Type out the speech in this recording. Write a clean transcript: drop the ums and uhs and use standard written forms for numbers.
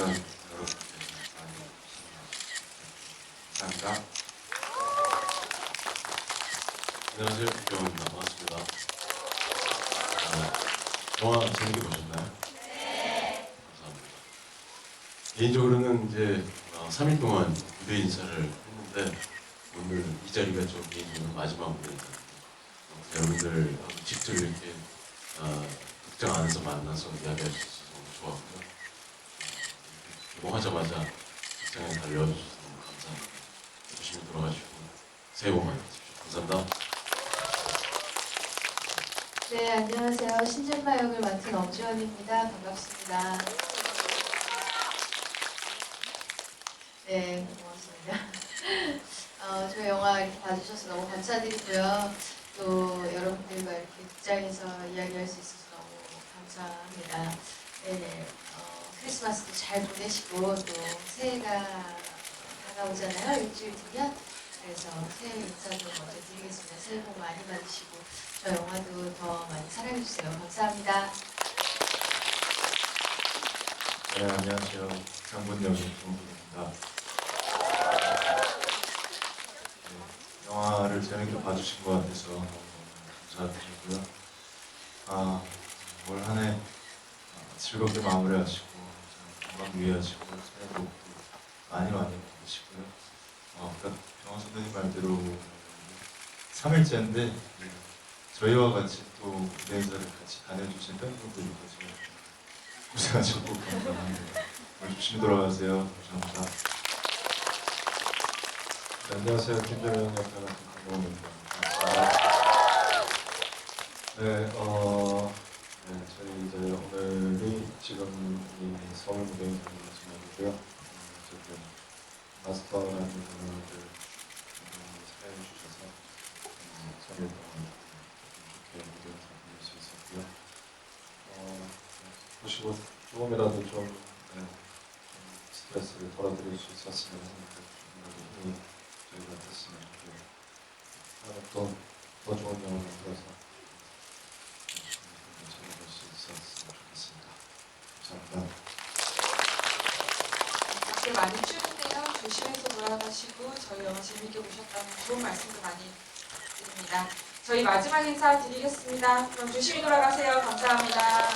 여러분께 많이 감사합니다. 안녕하세요, 김경호입니다. 반갑습니다. 영화 재밌게 보셨나요? 네. 감사합니다. 개인적으로는 이제 3일 동안 무대 인사를 했는데 오늘 이 자리가 좀 개인적으로 마지막 무대 인사입니다. 여러분들 직접 이렇게 극장 안에서 만나서 이야기할 수 있어서 너무 좋았고요. 개봉하자마자 극장에 달려주셔서 너무 감사합니다. 조심히 돌아가시고 새해 복 많이 받으십시오. 감사합니다. 네, 안녕하세요. 신진마 역을 맡은 엄지원입니다. 반갑습니다. 네, 고맙습니다. 저희 영화 이렇게 봐주셔서 너무 감사드리고요. 또 여러분들과 이렇게 극장에서 이야기할 수 있어서 너무 감사합니다. 네, 크리스마스도 잘 보내시고 또 새해가 다가오잖아요. 일주일 뒤면. 그래서 새해 인사도 먼저 드리겠습니다. 새해 복 많이 받으시고 저 영화도 더 많이 사랑해주세요. 감사합니다. 네, 안녕하세요. 장군 역의 김훈입니다. 영화를 재밌게 봐주신 것 같아서 너무 감사드리고요. 올 한 해 즐겁게 마무리하시고 건강 유의하시고 새해 복도 많이 받으시고요. 아까 병원 선생님 말대로 3일째인데 저희와 같이 또 무대 인사를 같이 다녀주신 팬분들까지 고생하셨고 감사합니다. 조심히 돌아가세요. 감사합니다. 네, 안녕하세요. 김정현 역할 맡은 강동원입니다. 저희 이제 오늘이 지금 이 서울 무대 인사는 마지막이고요. 어쨌든 마스터라는 분을 사용해 주셔서 3일 동안 좋게 무대 인사 드릴 수 있었고요. 보시고 조금이라도 좀 스트레스를 덜어드릴 수 있었으면 하는 힘이 저희가 됐으면 좋겠고요. 더 좋은 영화를 만들어서 찾아볼 수 있었으면 좋겠습니다. 감사합니다. 밖에 많이 추운데요. 조심해서 돌아가시고 저희 영화 재밌게 보셨다는 좋은 말씀도 많이 드립니다. 저희 마지막 인사 드리겠습니다. 그럼 조심히 돌아가세요. 감사합니다.